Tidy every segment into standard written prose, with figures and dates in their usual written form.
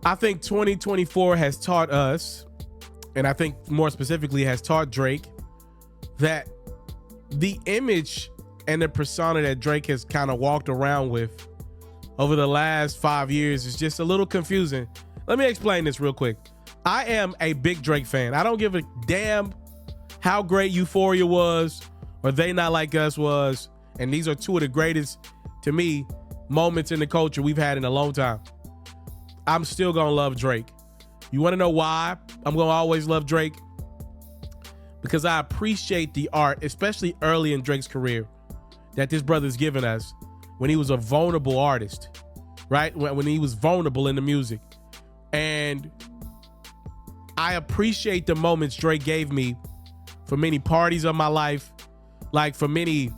I think 2024 has taught us, and I think more specifically has taught Drake, that the image and the persona that Drake has kind of walked around with over the last 5 years is just a little confusing. Let me explain this real quick. I am a big Drake fan. I don't give a damn how great Euphoria was or They Not Like Us was. And these are two of the greatest, to me, moments in the culture we've had in a long time. I'm still going to love Drake. You want to know why I'm going to always love Drake? Because I appreciate the art, especially early in Drake's career, that this brother's given us when he was a vulnerable artist, right? When he was vulnerable in the music. And I appreciate the moments Drake gave me for many parties of my life, like for many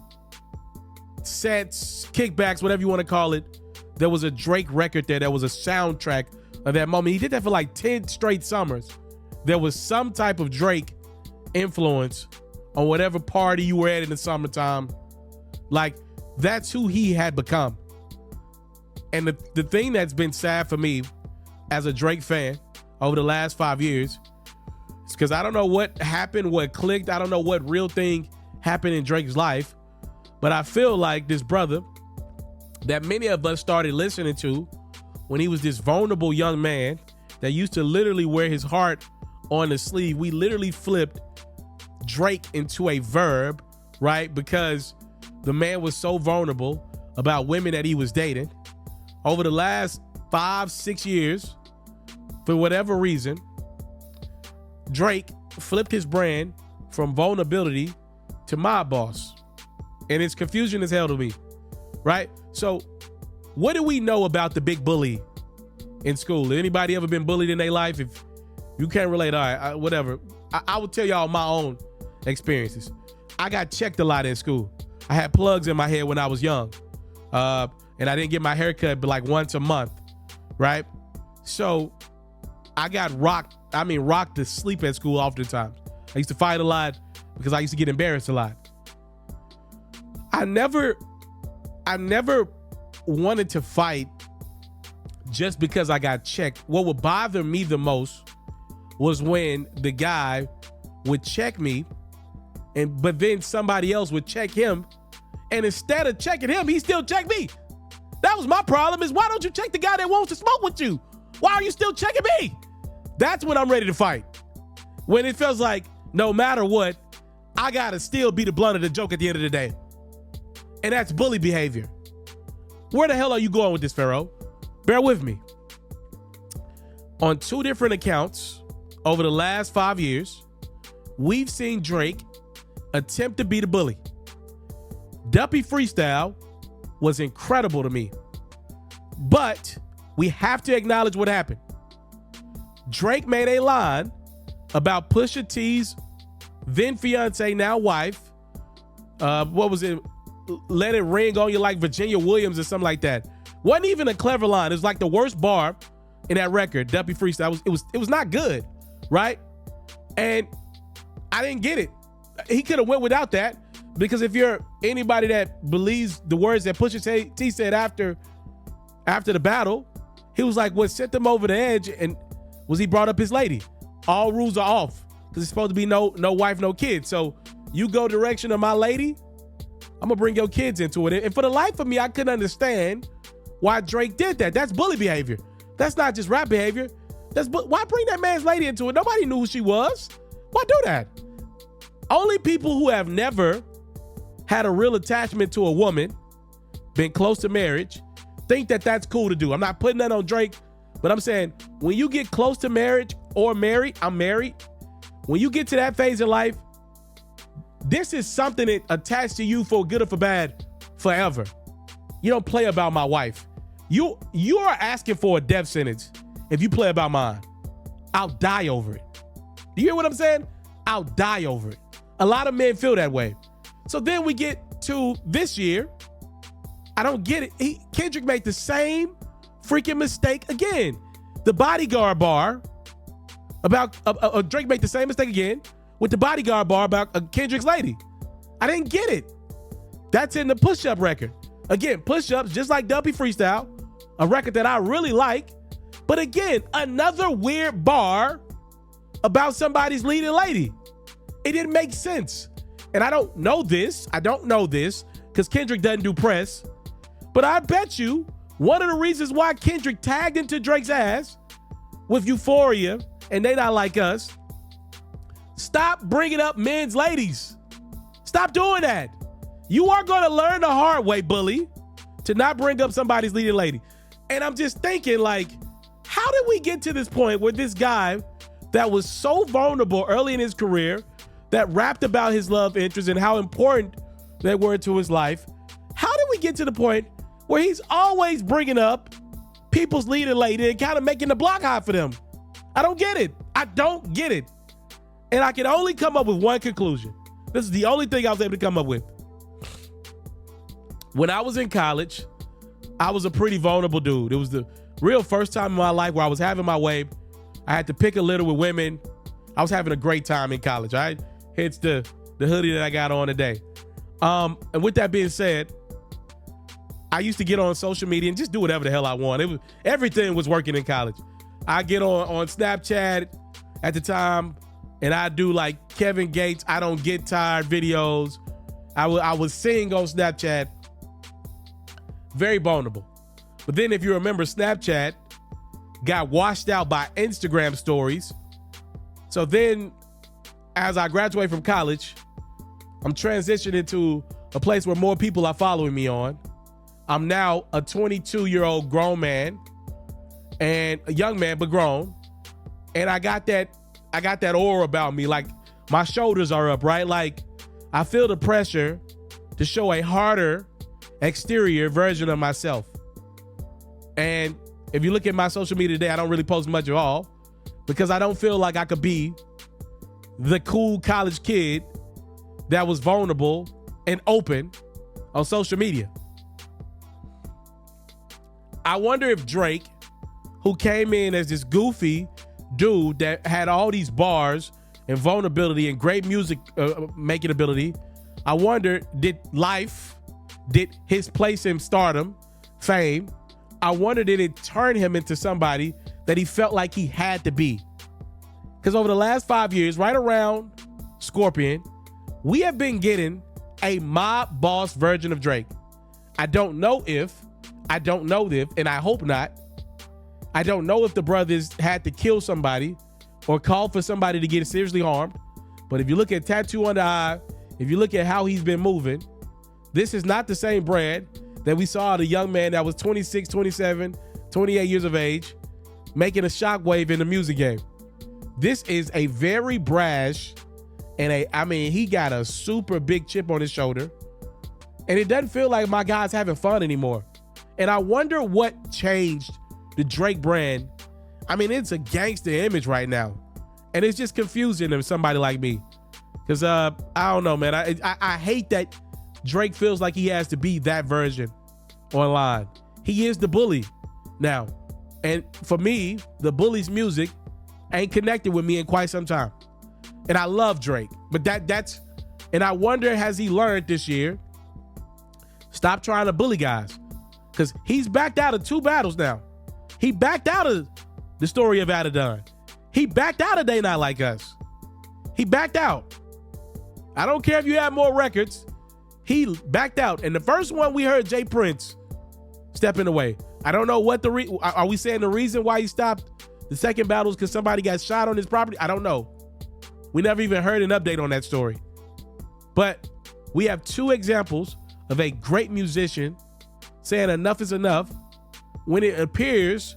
sets, kickbacks, whatever you want to call it. There was a Drake record there that was a soundtrack of that moment. He did that for like 10 straight summers. There was some type of Drake influence on whatever party you were at in the summertime. Like, that's who he had become. And the thing that's been sad for me as a Drake fan over the last 5 years is because I don't know what happened, what clicked. I don't know what real thing happened in Drake's life. But I feel like this brother that many of us started listening to when he was this vulnerable young man that used to literally wear his heart on the sleeve. We literally flipped Drake into a verb, right? Because the man was so vulnerable about women that he was dating. Over the last 5-6 years, for whatever reason, Drake flipped his brand from vulnerability to mob boss. And it's confusion as hell to me, right? So what do we know about the big bully in school? Anybody ever been bullied in their life? If you can't relate, all right, whatever. I will tell y'all my own experiences. I got checked a lot in school. I had plugs in my head when I was young. And I didn't get my hair cut but like once a month, right? So I got rocked to sleep at school oftentimes. I used to fight a lot because I used to get embarrassed a lot. I never wanted to fight just because I got checked. What would bother me the most was when the guy would check me, but then somebody else would check him, and instead of checking him, he still checked me. That was my problem, is why don't you check the guy that wants to smoke with you? Why are you still checking me? That's when I'm ready to fight. When it feels like no matter what, I gotta still be the blunt of the joke at the end of the day. And that's bully behavior. Where the hell are you going with this, FERRO? Bear with me. On 2 different accounts over the last 5 years, we've seen Drake attempt to be the bully. Duppy Freestyle was incredible to me. But we have to acknowledge what happened. Drake made a line about Pusha T's then fiance, now wife. What was it? Let it ring on you like Virginia Williams or something like that. Wasn't even a clever line. It was like the worst bar in that record, Duppy Freestyle. It was not good, right? And I didn't get it. He could have went without that, because if you're anybody that believes the words that Pusha T said after the battle, he was like, what sent them over the edge and was he brought up his lady. All rules are off because it's supposed to be no wife, no kids. So you go direction of my lady, I'm gonna bring your kids into it. And for the life of me, I couldn't understand why Drake did that. That's bully behavior. That's not just rap behavior. Why bring that man's lady into it? Nobody knew who she was. Why do that? Only people who have never had a real attachment to a woman, been close to marriage, think that that's cool to do. I'm not putting that on Drake, but I'm saying when you get close to marriage or married, I'm married. When you get to that phase in life, this is something that attached to you for good or for bad forever. You don't play about my wife. You are asking for a death sentence if you play about mine. I'll die over it. Do you hear what I'm saying? I'll die over it. A lot of men feel that way. So then we get to this year. I don't get it. Kendrick made the same freaking mistake again. The Bodyguard bar about Drake made the same mistake again with the Bodyguard bar about Kendrick's lady. I didn't get it. That's in the Push-Up record. Again, Push-Ups, just like Duppy Freestyle, a record that I really like, But again, another weird bar about somebody's leading lady. It didn't make sense. And I don't know this because Kendrick doesn't do press. But I bet you one of the reasons why Kendrick tagged into Drake's ass with Euphoria and They Not Like Us, stop bringing up men's ladies. Stop doing that. You are going to learn the hard way, bully, to not bring up somebody's leading lady. And I'm just thinking, like, how did we get to this point where this guy that was so vulnerable early in his career, that rapped about his love interests and how important they were to his life, how did we get to the point where he's always bringing up people's leading lady and kind of making the block hot for them? I don't get it. I don't get it. And I can only come up with one conclusion. This is the only thing I was able to come up with. When I was in college, I was a pretty vulnerable dude. It was the real first time in my life where I was having my way. I had to pick a litter with women. I was having a great time in college. All right, hence the hoodie that I got on today. And with that being said, I used to get on social media and just do whatever the hell I want. Everything was working in college. I get on Snapchat at the time, and I do like Kevin Gates, I don't get tired videos. I would sing on Snapchat. Very vulnerable. But then if you remember, Snapchat got washed out by Instagram stories. So then as I graduate from college, I'm transitioning to a place where more people are following me on. I'm now a 22-year-old grown man, and a young man, but grown. And I got that aura about me. Like, my shoulders are up, right? Like, I feel the pressure to show a harder exterior version of myself. And if you look at my social media today, I don't really post much at all because I don't feel like I could be the cool college kid that was vulnerable and open on social media. I wonder if Drake, who came in as this goofy dude that had all these bars and vulnerability and great music making ability, I wonder, did his place in stardom, fame, I wonder did it turn him into somebody that he felt like he had to be? Because over the last 5 years, right around Scorpion, we have been getting a mob boss version of Drake. I don't know if, and I hope not, I don't know if the brothers had to kill somebody or call for somebody to get seriously harmed. But if you look at Tattoo on the Eye, if you look at how he's been moving, this is not the same Brad that we saw the young man that was 26, 27, 28 years of age, making a shockwave in the music game. This is a very brash and he got a super big chip on his shoulder. And it doesn't feel like my guy's having fun anymore. And I wonder what changed the Drake brand. I mean, it's a gangster image right now. And it's just confusing to somebody like me. Because, I don't know, man. I hate that Drake feels like he has to be that version online. He is the bully now. And for me, the bully's music ain't connected with me in quite some time. And I love Drake. But that's, and I wonder, has he learned this year? Stop trying to bully guys. Because he's backed out of 2 battles now. He backed out of the story of Adidon. He backed out of They Not Like Us. He backed out. I don't care if you have more records. He backed out. And the first one we heard Jay Prince stepping away. I don't know what are we saying the reason why he stopped the second battle is because somebody got shot on his property? I don't know. We never even heard an update on that story. But we have 2 examples of a great musician saying enough is enough when it appears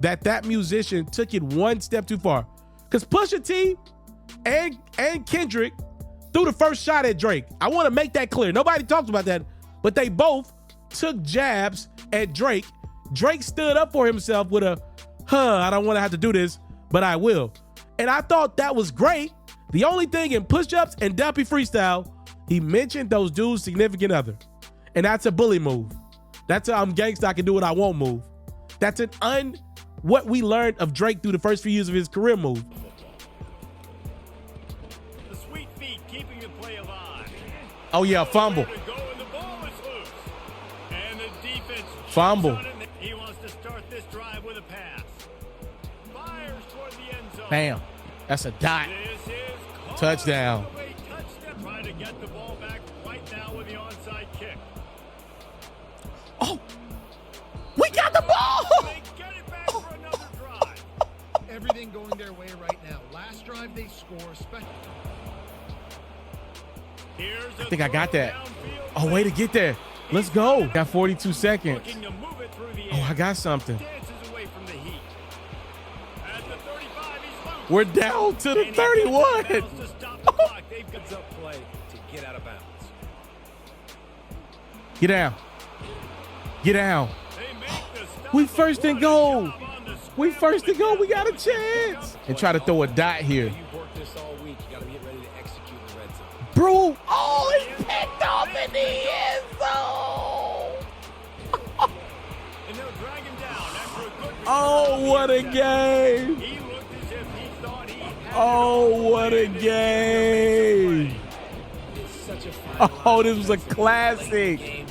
that musician took it one step too far. Because Pusha T and Kendrick threw the first shot at Drake. I want to make that clear. Nobody talks about that, but they both took jabs at Drake. Drake stood up for himself with I don't want to have to do this, but I will. And I thought that was great. The only thing in push-ups and Dumpy Freestyle, he mentioned those dudes' significant other. And that's a bully move. That's a I'm gangsta, I can do what I want move. That's what we learned of Drake through the first few years of his career move. The sweet feet keeping the play alive. Oh yeah, fumble. And the defense fumble. He wants to start this drive with a pass. Bam. That's a dot. This is Touchdown. Trying to get the ball back right now with the onside kick. Oh, we got the ball. They get it back for another drive. Everything going their way right now. Last drive they score. I think I got that. Oh, way to get there. Let's go. Got 42 seconds. Oh, I got something. We're down to the 31. Get down. Get down. We first and goal. We first and goal. We got a chance. And try to throw a dot here. Bro, oh, it's picked off in the end zone. Oh, what a game. Oh, what a game. Oh, this was a classic.